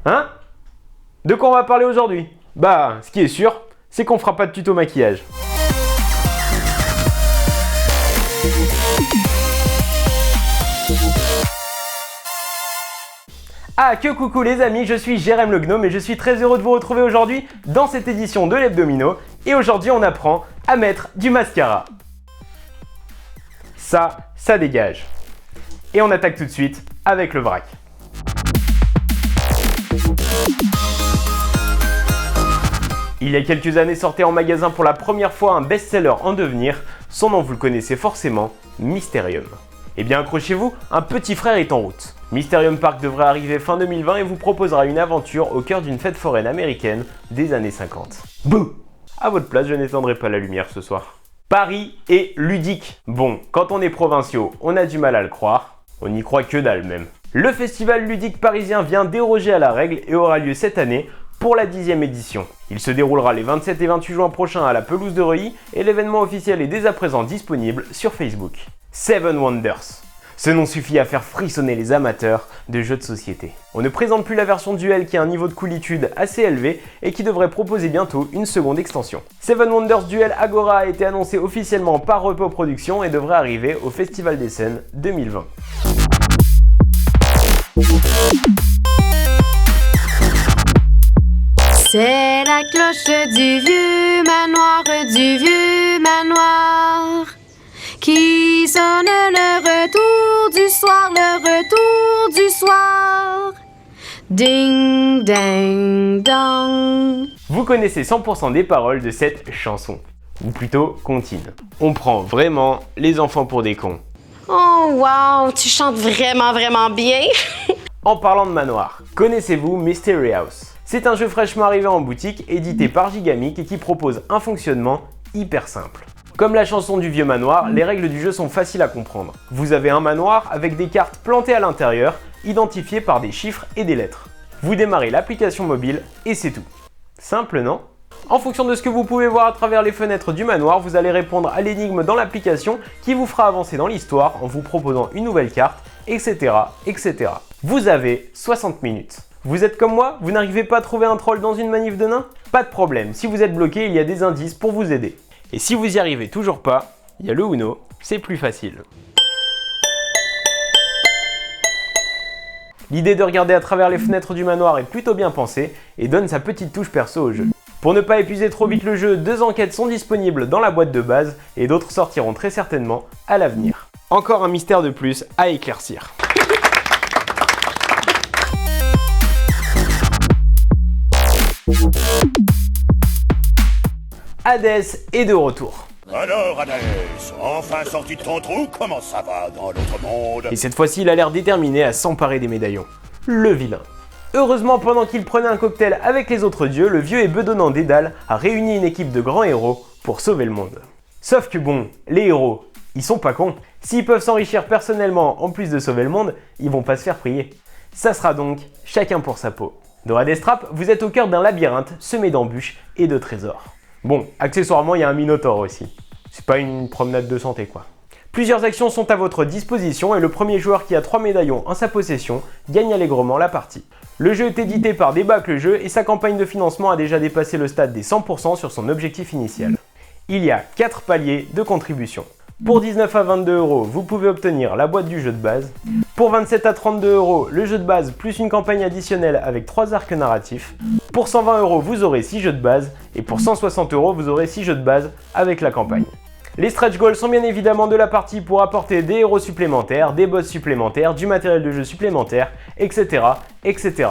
Hein? De quoi on va parler aujourd'hui? Bah, ce qui est sûr, c'est qu'on fera pas de tuto maquillage. Ah, que coucou les amis, je suis Jérém le Gnome et je suis très heureux de vous retrouver aujourd'hui dans cette édition de l'Hebdomino. Et aujourd'hui, on apprend à mettre du mascara. Ça dégage. Et on attaque tout de suite avec le vrac. Il y a quelques années sortait en magasin pour la première fois un best-seller en devenir. Son nom vous le connaissez forcément, Mysterium. Eh bien accrochez-vous, un petit frère est en route. Mysterium Park devrait arriver fin 2020 et vous proposera une aventure au cœur d'une fête foraine américaine des années 50. Bouh! À votre place, je n'éteindrai pas la lumière ce soir. Paris est ludique. Bon, quand on est provinciaux, on a du mal à le croire. On n'y croit que dalle même. Le festival ludique parisien vient déroger à la règle et aura lieu cette année pour la 10e édition. Il se déroulera les 27 et 28 juin prochains à la pelouse de Reuilly et l'événement officiel est dès à présent disponible sur Facebook. Seven Wonders. Ce nom suffit à faire frissonner les amateurs de jeux de société. On ne présente plus la version Duel qui a un niveau de coolitude assez élevé et qui devrait proposer bientôt une seconde extension. Seven Wonders Duel Agora a été annoncé officiellement par Repo Productions et devrait arriver au Festival des Scènes 2020. C'est la cloche du vieux manoir, qui sonne le retour du soir. Ding, ding, dong. Vous connaissez 100% des paroles de cette chanson, ou plutôt comptine. On prend vraiment les enfants pour des cons. Oh wow, tu chantes vraiment bien. En parlant de manoir, connaissez-vous Mystery House? C'est un jeu fraîchement arrivé en boutique, édité par Gigamic et qui propose un fonctionnement hyper simple. Comme la chanson du vieux manoir, les règles du jeu sont faciles à comprendre. Vous avez un manoir avec des cartes plantées à l'intérieur, identifiées par des chiffres et des lettres. Vous démarrez l'application mobile et c'est tout. Simple, non? En fonction de ce que vous pouvez voir à travers les fenêtres du manoir, vous allez répondre à l'énigme dans l'application qui vous fera avancer dans l'histoire en vous proposant une nouvelle carte, etc. etc. Vous avez 60 minutes. Vous êtes comme moi? Vous n'arrivez pas à trouver un troll dans une manif de nains? Pas de problème, si vous êtes bloqué, il y a des indices pour vous aider. Et si vous y arrivez toujours pas, il y a le Uno, c'est plus facile. L'idée de regarder à travers les fenêtres du manoir est plutôt bien pensée et donne sa petite touche perso au jeu. Pour ne pas épuiser trop vite le jeu, 2 enquêtes sont disponibles dans la boîte de base et d'autres sortiront très certainement à l'avenir. Encore un mystère de plus à éclaircir. Hades est de retour. Alors Hades, enfin sorti de ton trou, comment ça va dans l'autre monde? Et cette fois-ci, il a l'air déterminé à s'emparer des médaillons. Le vilain. Heureusement, pendant qu'il prenait un cocktail avec les autres dieux, le vieux et bedonnant Dédale a réuni une équipe de grands héros pour sauver le monde. Sauf que bon, les héros, ils sont pas cons. S'ils peuvent s'enrichir personnellement en plus de sauver le monde, ils vont pas se faire prier. Ça sera donc chacun pour sa peau. Dans Hades Trap, vous êtes au cœur d'un labyrinthe semé d'embûches et de trésors. Bon, accessoirement, il y a un minotaure aussi. C'est pas une promenade de santé, quoi. Plusieurs actions sont à votre disposition et le premier joueur qui a 3 médaillons en sa possession gagne allègrement la partie. Le jeu est édité par Débac le jeu et sa campagne de financement a déjà dépassé le stade des 100% sur son objectif initial. Il y a 4 paliers de contribution. Pour 19 à 22 €, vous pouvez obtenir la boîte du jeu de base. Pour 27 à 32 €, le jeu de base plus une campagne additionnelle avec 3 arcs narratifs. Pour 120 €, vous aurez 6 jeux de base. Et pour 160 €, vous aurez 6 jeux de base avec la campagne. Les stretch goals sont bien évidemment de la partie pour apporter des héros supplémentaires, des boss supplémentaires, du matériel de jeu supplémentaire, etc. etc.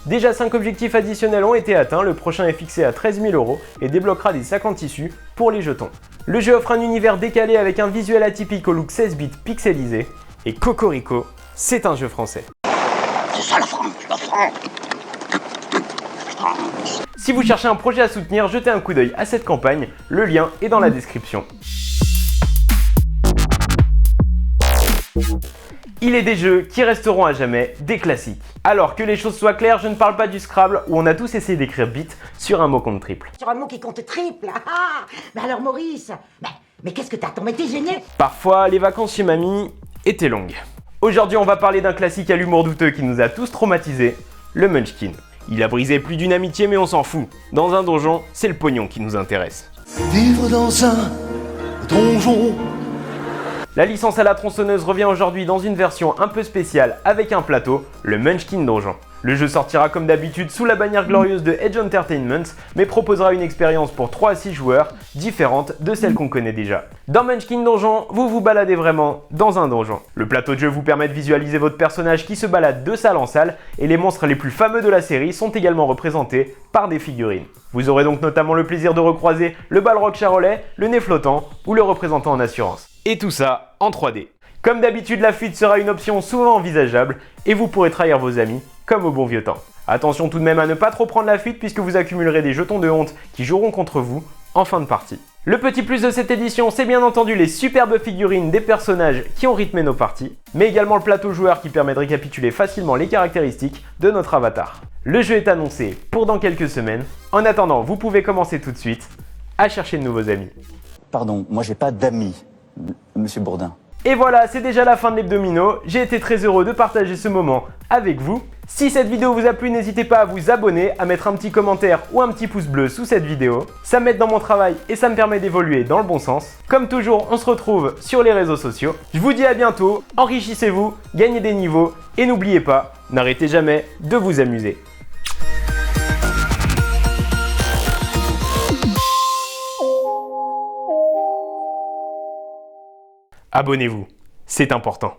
Déjà 5 objectifs additionnels ont été atteints, le prochain est fixé à 13 000 € et débloquera des 50 tissus pour les jetons. Le jeu offre un univers décalé avec un visuel atypique au look 16 bits pixelisé. Et Cocorico, c'est un jeu français. C'est ça la France, la France. Si vous cherchez un projet à soutenir, jetez un coup d'œil à cette campagne, le lien est dans la description. Il est des jeux qui resteront à jamais des classiques. Alors que les choses soient claires, je ne parle pas du Scrabble où on a tous essayé d'écrire bit sur un mot compte triple. Sur un mot qui compte triple. Mais alors Maurice, mais qu'est-ce que t'as tombé, t'es gêné? Parfois, les vacances chez mamie étaient longues. Aujourd'hui, on va parler d'un classique à l'humour douteux qui nous a tous traumatisés, le Munchkin. Il a brisé plus d'une amitié mais on s'en fout. Dans un donjon, c'est le pognon qui nous intéresse. Vivre dans un donjon. La licence à la tronçonneuse revient aujourd'hui dans une version un peu spéciale avec un plateau, le Munchkin Donjon. Le jeu sortira comme d'habitude sous la bannière glorieuse de Edge Entertainment, mais proposera une expérience pour 3 à 6 joueurs, différente de celle qu'on connaît déjà. Dans Munchkin Donjon, vous vous baladez vraiment dans un donjon. Le plateau de jeu vous permet de visualiser votre personnage qui se balade de salle en salle, et les monstres les plus fameux de la série sont également représentés par des figurines. Vous aurez donc notamment le plaisir de recroiser le Balrog charolais, le nez flottant ou le représentant en assurance. Et tout ça en 3D. Comme d'habitude, la fuite sera une option souvent envisageable et vous pourrez trahir vos amis comme au bon vieux temps. Attention tout de même à ne pas trop prendre la fuite puisque vous accumulerez des jetons de honte qui joueront contre vous en fin de partie. Le petit plus de cette édition, c'est bien entendu les superbes figurines des personnages qui ont rythmé nos parties, mais également le plateau joueur qui permet de récapituler facilement les caractéristiques de notre avatar. Le jeu est annoncé pour dans quelques semaines. En attendant, vous pouvez commencer tout de suite à chercher de nouveaux amis. Pardon, moi j'ai pas d'amis, monsieur Bourdin. Et voilà, c'est déjà la fin de l'Hebdomino. J'ai été très heureux de partager ce moment avec vous. Si cette vidéo vous a plu, n'hésitez pas à vous abonner, à mettre un petit commentaire ou un petit pouce bleu sous cette vidéo. Ça m'aide dans mon travail et ça me permet d'évoluer dans le bon sens. Comme toujours, on se retrouve sur les réseaux sociaux. Je vous dis à bientôt, enrichissez-vous, gagnez des niveaux et n'oubliez pas, n'arrêtez jamais de vous amuser. Abonnez-vous, c'est important.